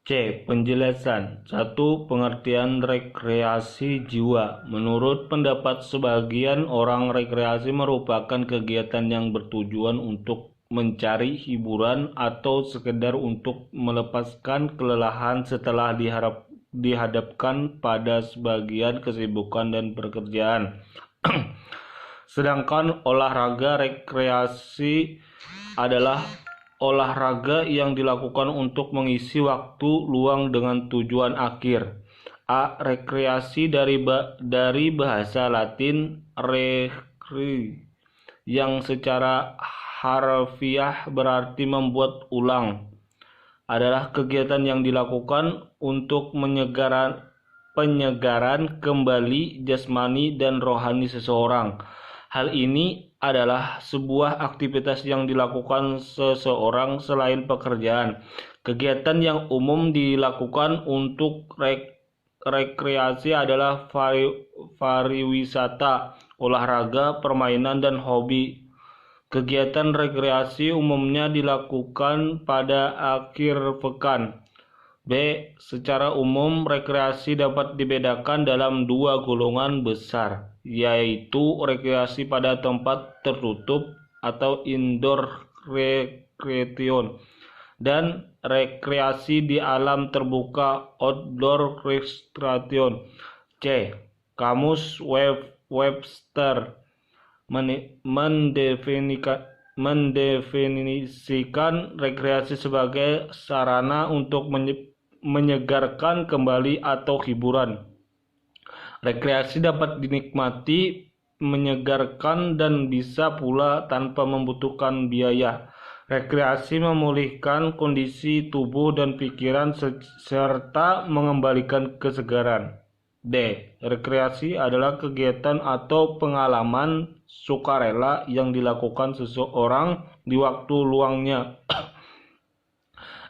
C. Penjelasan 1. Pengertian rekreasi jiwa. Menurut pendapat sebagian orang, rekreasi merupakan kegiatan yang bertujuan untuk mencari hiburan atau sekedar untuk melepaskan kelelahan setelah dihadapkan pada sebagian kesibukan dan pekerjaan. Sedangkan olahraga rekreasi adalah olahraga yang dilakukan untuk mengisi waktu luang dengan tujuan akhir. A. Rekreasi dari bahasa Latin recre yang secara harfiah berarti membuat ulang, adalah kegiatan yang dilakukan untuk penyegaran kembali jasmani dan rohani seseorang. Hal ini adalah sebuah aktivitas yang dilakukan seseorang selain pekerjaan. Kegiatan yang umum dilakukan untuk rekreasi adalah pariwisata, olahraga, permainan, dan hobi. Kegiatan rekreasi umumnya dilakukan pada akhir pekan. B. Secara umum, rekreasi dapat dibedakan dalam dua golongan besar, yaitu rekreasi pada tempat tertutup atau indoor recreation dan rekreasi di alam terbuka outdoor recreation. C. Kamus Webster mendefinisikan rekreasi sebagai sarana untuk menyegarkan kembali atau hiburan. Rekreasi dapat dinikmati menyegarkan dan bisa pula tanpa membutuhkan biaya. Rekreasi memulihkan kondisi tubuh dan pikiran serta mengembalikan kesegaran. D. Rekreasi adalah kegiatan atau pengalaman sukarela yang dilakukan seseorang di waktu luangnya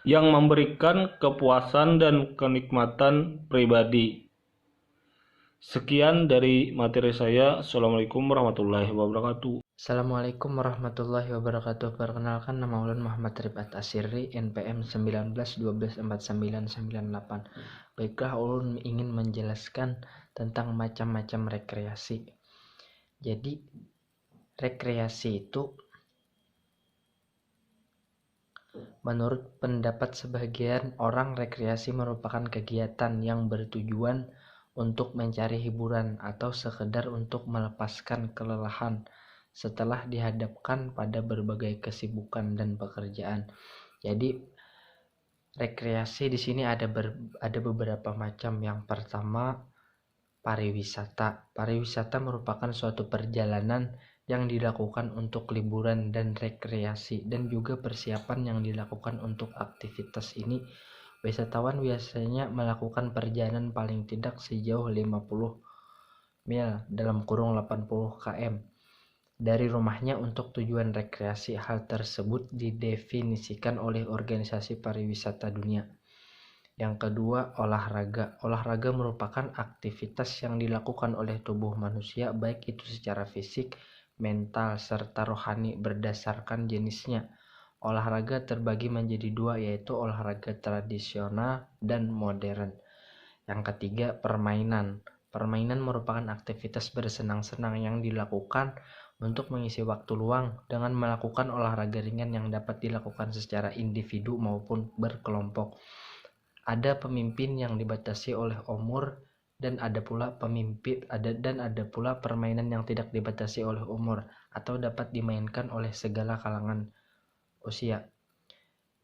yang memberikan kepuasan dan kenikmatan pribadi. Sekian dari materi saya. Assalamualaikum warahmatullahi wabarakatuh. Assalamualaikum warahmatullahi wabarakatuh. Perkenalkan, nama ulun Muhammad Rifat Asirri, NPM 19124998. Baiklah, ulun ingin menjelaskan tentang macam-macam rekreasi. Jadi, rekreasi itu menurut pendapat sebagian orang, rekreasi merupakan kegiatan yang bertujuan untuk mencari hiburan atau sekedar untuk melepaskan kelelahan setelah dihadapkan pada berbagai kesibukan dan pekerjaan. Jadi rekreasi di sini ada beberapa macam. Yang pertama, pariwisata. Pariwisata merupakan suatu perjalanan yang dilakukan untuk liburan dan rekreasi, dan juga persiapan yang dilakukan untuk aktivitas ini. Wisatawan biasanya melakukan perjalanan paling tidak sejauh 50 mil dalam kurung 80 km dari rumahnya untuk tujuan rekreasi. Hal tersebut didefinisikan oleh Organisasi Pariwisata Dunia. Yang kedua, olahraga. Olahraga merupakan aktivitas yang dilakukan oleh tubuh manusia, baik itu secara fisik, mental, serta rohani berdasarkan jenisnya. Olahraga terbagi menjadi dua, yaitu olahraga tradisional dan modern. Yang ketiga, permainan. Permainan merupakan aktivitas bersenang-senang yang dilakukan untuk mengisi waktu luang dengan melakukan olahraga ringan yang dapat dilakukan secara individu maupun berkelompok. Ada pemimpin yang dibatasi oleh umur dan ada pula permainan yang tidak dibatasi oleh umur atau dapat dimainkan oleh segala kalangan usia.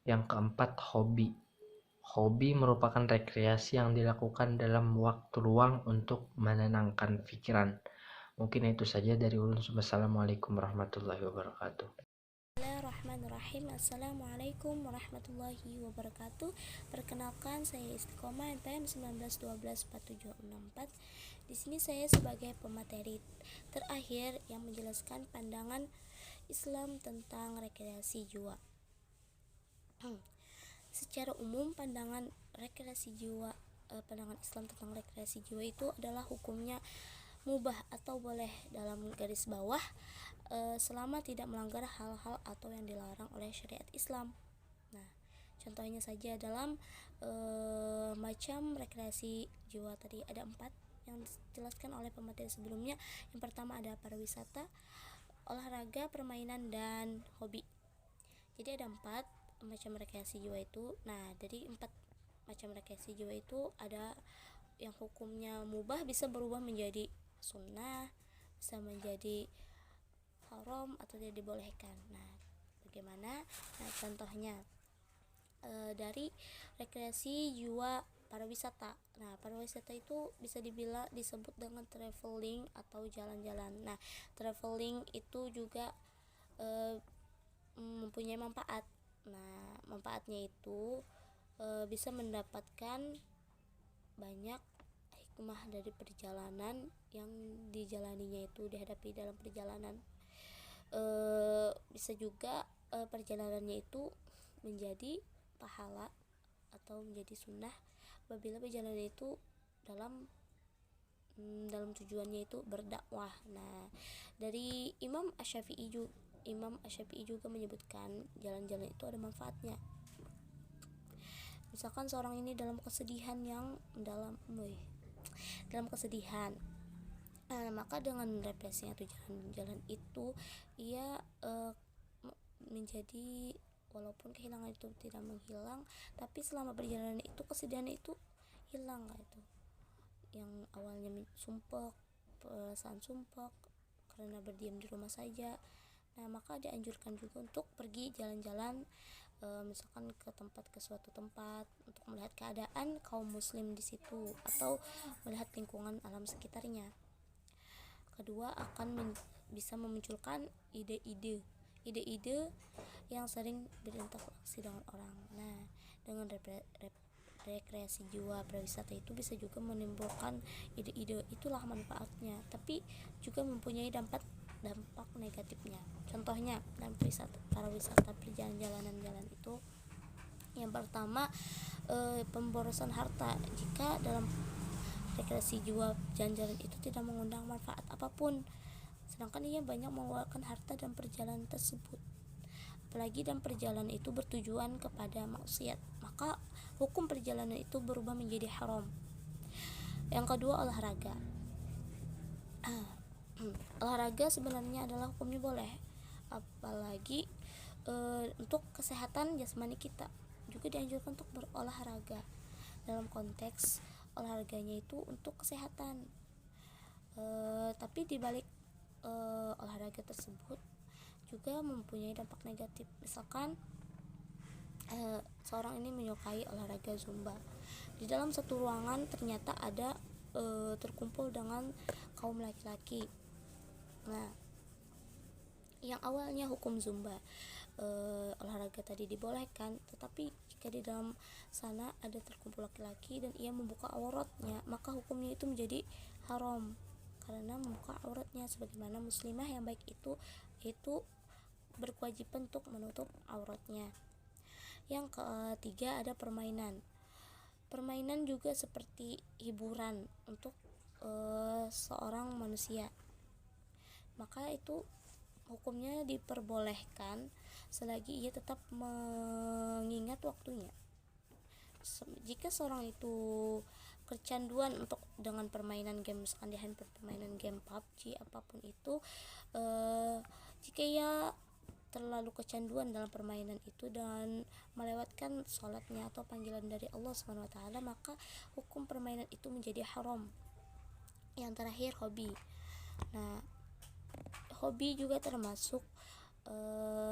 Yang keempat, hobi. Hobi merupakan rekreasi yang dilakukan dalam waktu luang untuk menenangkan pikiran. Mungkin itu saja dari ulun. Wassalamualaikum warahmatullahi wabarakatuh. Bismillahirrahmanirrahim. Assalamualaikum warahmatullahi wabarakatuh. Perkenalkan, saya Istiqomah NPM 19124764. Di sini saya sebagai pemateri terakhir yang menjelaskan pandangan Islam tentang rekreasi jiwa. Secara umum, pandangan Islam tentang rekreasi jiwa itu adalah hukumnya mubah atau boleh dalam garis bawah selama tidak melanggar hal-hal atau yang dilarang oleh syariat Islam. Nah, Contohnya saja dalam macam rekreasi jiwa tadi ada 4 yang dijelaskan oleh pemateri sebelumnya. Yang pertama ada pariwisata, olahraga, permainan, dan hobi. Jadi ada 4 macam rekreasi jiwa itu. Nah, dari 4 macam rekreasi jiwa itu ada yang hukumnya mubah bisa berubah menjadi sunnah, bisa menjadi haram atau tidak dibolehkan. Nah, bagaimana? Nah, contohnya dari rekreasi jiwa pariwisata. Nah, pariwisata itu bisa dibilang disebut dengan traveling atau jalan-jalan. Nah, traveling itu juga mempunyai manfaat. Nah, manfaatnya itu bisa mendapatkan banyak hikmah dari perjalanan yang dijalaninya itu, dihadapi dalam perjalanan. Bisa juga perjalanannya itu menjadi pahala atau menjadi sunnah apabila perjalanan itu dalam tujuannya itu berdakwah. Nah, dari Imam Asy-Syafi'i juga menyebutkan jalan-jalan itu ada manfaatnya. Misalkan seorang ini dalam kesedihan yang mendalam, dalam kesedihan, maka dengan represi atau jalan-jalan itu ia menjadi, walaupun kehilangan itu tidak menghilang, tapi selama perjalanan itu kesedihan itu hilang gitu. Yang awalnya sumpek, perasaan sumpek karena berdiam di rumah saja. Nah, maka dianjurkan juga untuk pergi jalan-jalan, misalkan ke suatu tempat untuk melihat keadaan kaum muslim di situ atau melihat lingkungan alam sekitarnya. Kedua, akan bisa memunculkan ide-ide yang sering berinteraksi dengan orang. Nah, dengan rekreasi jiwa pariwisata itu bisa juga menimbulkan ide-ide, itulah manfaatnya, tapi juga mempunyai dampak negatifnya. Contohnya dalam pariwisata perjalanan jalan itu, yang pertama pemborosan harta. Jika dalam rekreasi jiwa jalan-jalan itu tidak mengundang manfaat apapun, sedangkan ia banyak mengeluarkan harta dalam perjalanan tersebut, apalagi dalam perjalanan itu bertujuan kepada maksiat, maka hukum perjalanan itu berubah menjadi haram. Yang kedua, olahraga. Olahraga sebenarnya adalah hukumnya boleh, apalagi untuk kesehatan jasmani kita juga dianjurkan untuk berolahraga. Dalam konteks olahraganya itu untuk kesehatan, tapi dibalik olahraga tersebut juga mempunyai dampak negatif. Misalkan seorang ini menyukai olahraga zumba, di dalam satu ruangan ternyata ada terkumpul dengan kaum laki-laki. Nah, yang awalnya hukum zumba, olahraga tadi dibolehkan, tetapi jika di dalam sana ada terkumpul laki-laki dan ia membuka auratnya, maka hukumnya itu menjadi haram karena membuka auratnya. Sebagaimana muslimah yang baik itu berkewajiban untuk menutup auratnya. Yang ketiga, ada permainan. Permainan juga seperti hiburan untuk seorang manusia, maka itu hukumnya diperbolehkan selagi ia tetap mengingat waktunya. Jika seorang itu kecanduan dengan permainan game, misalkan di handphone, permainan game PUBG apapun itu, jika ia terlalu kecanduan dalam permainan itu dan melewatkan sholatnya atau panggilan dari Allah SWT, maka hukum permainan itu menjadi haram. Yang terakhir, hobi. Nah, hobi juga termasuk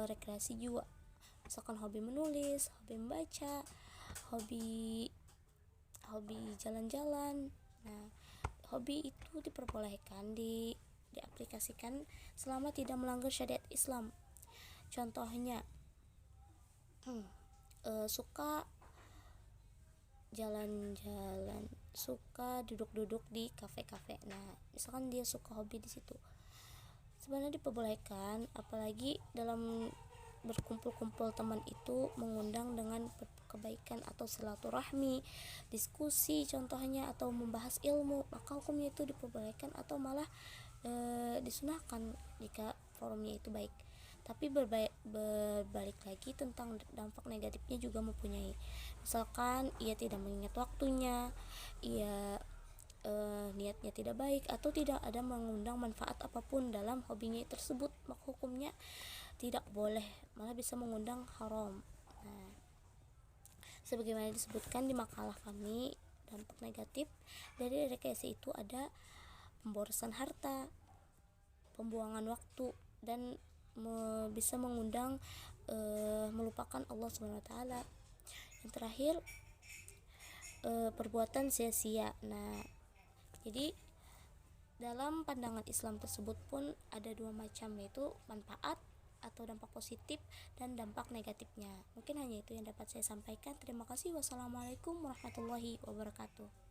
rekreasi jiwa. Misalkan hobi menulis, hobi membaca, hobi jalan-jalan. Nah, hobi itu diperbolehkan diaplikasikan selama tidak melanggar syariat Islam. Contohnya suka jalan-jalan, suka duduk-duduk di kafe-kafe. Nah, misalkan dia suka hobi di situ, sebenarnya diperbolehkan, apalagi dalam berkumpul-kumpul teman itu mengundang dengan kebaikan atau silaturahmi, diskusi contohnya, atau membahas ilmu, maka hukumnya itu diperbolehkan atau malah disunahkan jika forumnya itu baik. Tapi berbalik lagi tentang dampak negatifnya juga mempunyai. Misalkan ia tidak mengingat waktunya, ia niatnya tidak baik, atau tidak ada mengundang manfaat apapun dalam hobinya tersebut, maka hukumnya tidak boleh, malah bisa mengundang haram. Nah, sebagaimana disebutkan di makalah kami, dampak negatif dari rekreasi itu ada pemborosan harta, pembuangan waktu, dan bisa mengundang melupakan Allah SWT. Yang terakhir, perbuatan sia-sia. Nah, jadi dalam pandangan Islam tersebut pun ada dua macam, yaitu manfaat atau dampak positif dan dampak negatifnya. Mungkin hanya itu yang dapat saya sampaikan. Terima kasih. Wassalamualaikum warahmatullahi wabarakatuh.